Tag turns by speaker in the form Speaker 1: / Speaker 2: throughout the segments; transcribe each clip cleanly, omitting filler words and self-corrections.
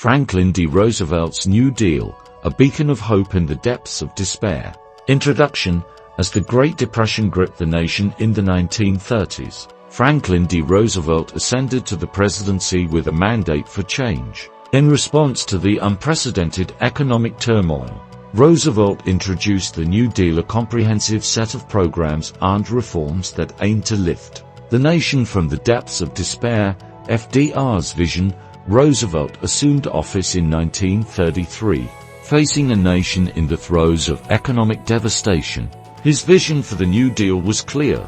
Speaker 1: Franklin D. Roosevelt's New Deal, a beacon of hope in the depths of despair. Introduction. As the Great Depression gripped the nation in the 1930s, Franklin D. Roosevelt ascended to the presidency with a mandate for change. In response to the unprecedented economic turmoil, Roosevelt introduced the New Deal, a comprehensive set of programs and reforms that aimed to lift the nation from the depths of despair. FDR's vision. Roosevelt assumed office in 1933, facing a nation in the throes of economic devastation. His vision for the New Deal was clear: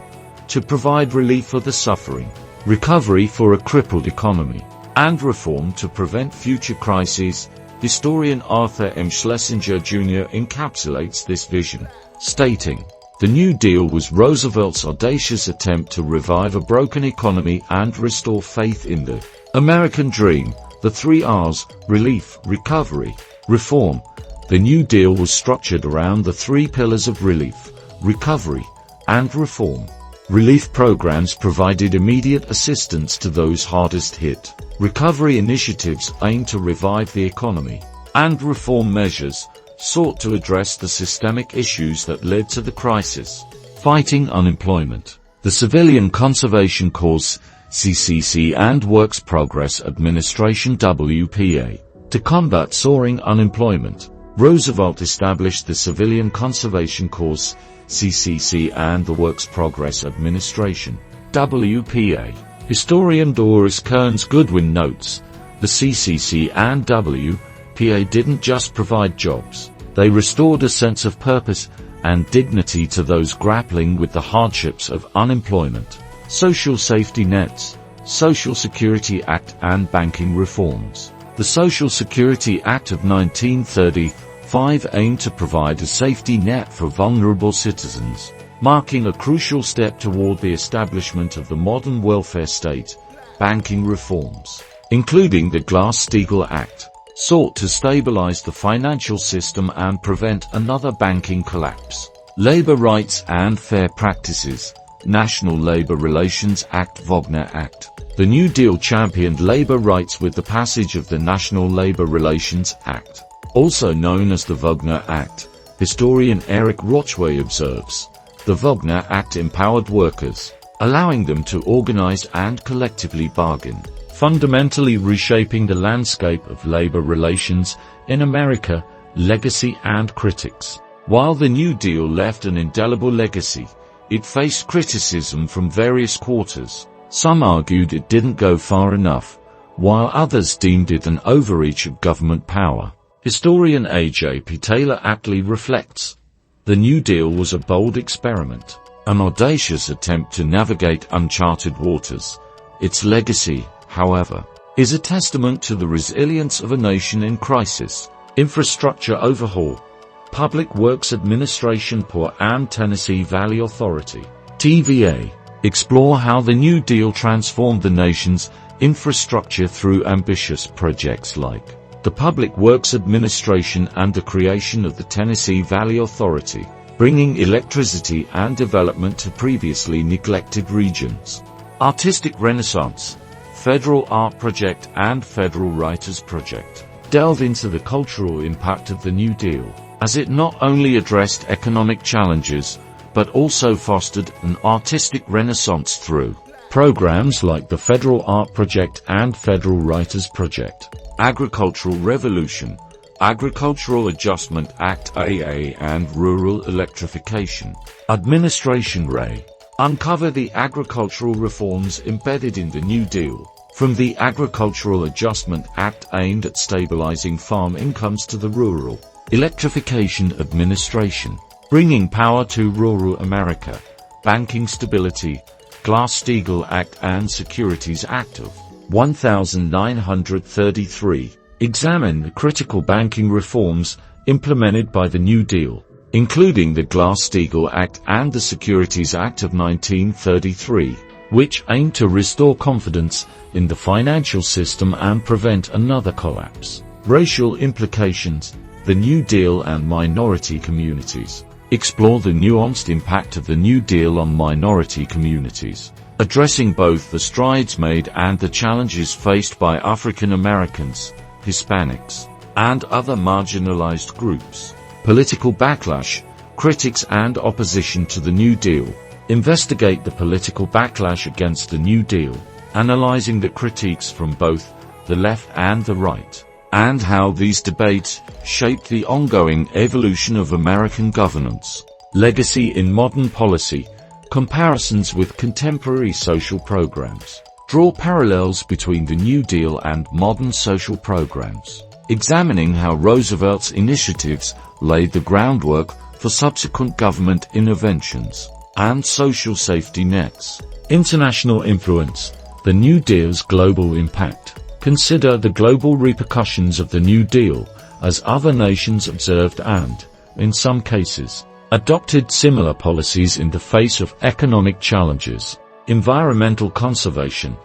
Speaker 1: to provide relief for the suffering, recovery for a crippled economy, and reform to prevent future crises. Historian Arthur M. Schlesinger Jr. encapsulates this vision, stating, "The New Deal was Roosevelt's audacious attempt to revive a broken economy and restore faith in the American dream. The 3 R's, relief, recovery, reform." The New Deal was structured around the 3 pillars of relief, recovery, and reform. Relief programs provided immediate assistance to those hardest hit. Recovery initiatives aimed to revive the economy, and reform measures sought to address the systemic issues that led to the crisis. Fighting unemployment. The Civilian Conservation Corps (CCC) and Works Progress Administration (WPA). To combat soaring unemployment, Roosevelt established the Civilian Conservation Corps (CCC) and the Works Progress Administration (WPA). Historian Doris Kearns Goodwin notes, the CCC and WPA didn't just provide jobs, they restored a sense of purpose and dignity to those grappling with the hardships of unemployment. Social safety nets, Social Security Act and banking reforms. The Social Security Act of 1935 aimed to provide a safety net for vulnerable citizens, marking a crucial step toward the establishment of the modern welfare state. Banking reforms, including the Glass-Steagall Act, sought to stabilize the financial system and prevent another banking collapse. Labor rights and fair practices. National Labor Relations Act Wagner Act. The New Deal championed labor rights with the passage of the National Labor Relations Act, also known as the Wagner Act. Historian Eric Rochway observes, the Wagner Act empowered workers, allowing them to organize and collectively bargain, fundamentally reshaping the landscape of labor relations in America. Legacy and critics. While the New Deal left an indelible legacy, it faced criticism from various quarters. Some argued it didn't go far enough, while others deemed it an overreach of government power. Historian A.J.P. Taylor aptly reflects, the New Deal was a bold experiment, an audacious attempt to navigate uncharted waters. Its legacy, however, is a testament to the resilience of a nation in crisis. Infrastructure overhaul. Public Works Administration (PWA) and Tennessee Valley Authority (TVA) explore how the New Deal transformed the nation's infrastructure through ambitious projects like the Public Works Administration and the creation of the Tennessee Valley Authority, bringing electricity and development to previously neglected regions. Artistic Renaissance. Federal Art Project and Federal Writers Project delve into the cultural impact of the New Deal, as it not only addressed economic challenges, but also fostered an artistic renaissance through programs like the Federal Art Project and Federal Writers Project. Agricultural Revolution, Agricultural Adjustment Act (AA) and Rural Electrification Administration (RE) uncover the agricultural reforms embedded in the New Deal, from the Agricultural Adjustment Act aimed at stabilizing farm incomes to the Rural Electrification Administration, bringing power to rural America. Banking Stability, Glass-Steagall Act and Securities Act of 1933 examine the critical banking reforms implemented by the New Deal, including the Glass-Steagall Act and the Securities Act of 1933, which aimed to restore confidence in the financial system and prevent another collapse. Racial implications. The New Deal and minority communities explore the nuanced impact of the New Deal on minority communities, addressing both the strides made and the challenges faced by African Americans. Hispanics, and other marginalized groups. Political backlash, critics and opposition to the New Deal. Investigate the political backlash against the New Deal, analyzing the critiques from both the left and the right, and how these debates shaped the ongoing evolution of American governance. Legacy in modern policy, comparisons with contemporary social programs. Draw parallels between the New Deal and modern social programs, examining how Roosevelt's initiatives laid the groundwork for subsequent government interventions and social safety nets. International influence, the New Deal's global impact. Consider the global repercussions of the New Deal, as other nations observed and, in some cases, adopted similar policies in the face of economic challenges. Environmental conservation.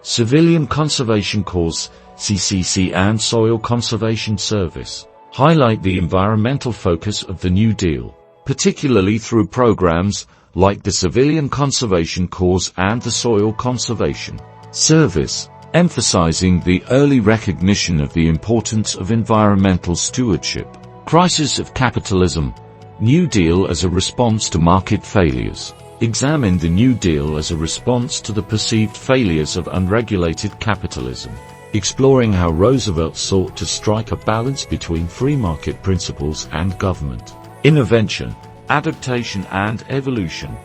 Speaker 1: Civilian Conservation Corps, CCC, and Soil Conservation Service highlight the environmental focus of the New Deal, particularly through programs like the Civilian Conservation Corps and the Soil Conservation Service, emphasizing the early recognition of the importance of environmental stewardship. Crisis of capitalism. New Deal as a response to market failures. Examine the New Deal as a response to the perceived failures of unregulated capitalism, exploring how Roosevelt sought to strike a balance between free market principles and government intervention. Adaptation and evolution.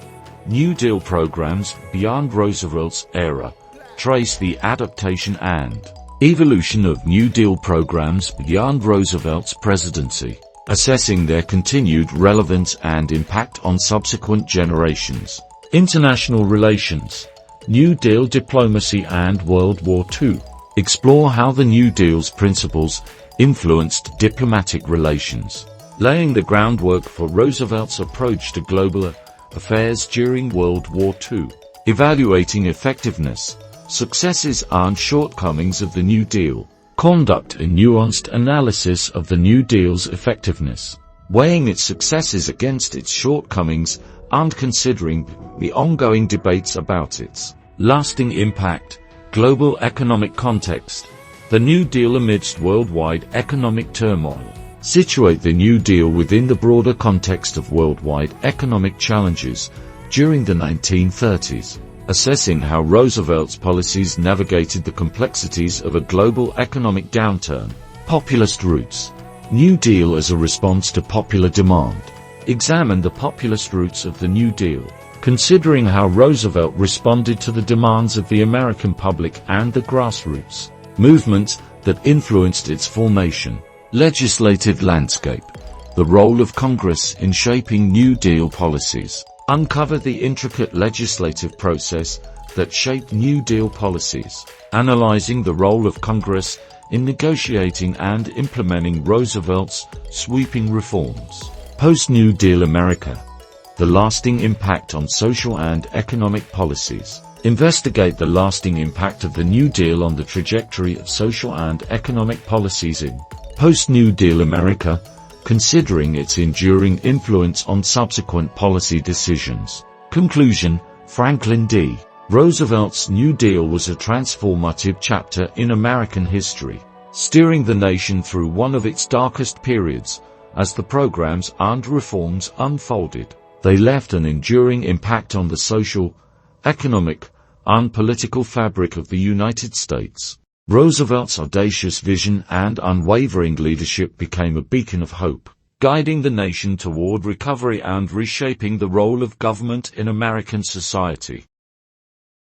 Speaker 1: New Deal programs beyond Roosevelt's era trace the adaptation and evolution of New Deal programs beyond Roosevelt's presidency, assessing their continued relevance and impact on subsequent generations. International relations. New Deal diplomacy and World War II. Explore how the New Deal's principles influenced diplomatic relations, laying the groundwork for Roosevelt's approach to global affairs during World War II. Evaluating effectiveness, successes and shortcomings of the New Deal. Conduct a nuanced analysis of the New Deal's effectiveness, weighing its successes against its shortcomings and considering the ongoing debates about its lasting impact. Global economic context. The New Deal amidst worldwide economic turmoil. Situate the New Deal within the broader context of worldwide economic challenges during the 1930s, assessing how Roosevelt's policies navigated the complexities of a global economic downturn. Populist roots. New Deal as a response to popular demand. Examine the populist roots of the New Deal, considering how Roosevelt responded to the demands of the American public and the grassroots movements that influenced its formation. Legislative landscape. The role of Congress in shaping New Deal policies. Uncover the intricate legislative process that shaped New Deal policies, analyzing the role of Congress in negotiating and implementing Roosevelt's sweeping reforms. Post-New Deal America. The lasting impact on social and economic policies. Investigate the lasting impact of the New Deal on the trajectory of social and economic policies in post-New Deal America, considering its enduring influence on subsequent policy decisions. Conclusion. Franklin D. Roosevelt's New Deal was a transformative chapter in American history, steering the nation through one of its darkest periods. As the programs and reforms unfolded, they left an enduring impact on the social, economic, and political fabric of the United States. Roosevelt's audacious vision and unwavering leadership became a beacon of hope, guiding the nation toward recovery and reshaping the role of government in American society.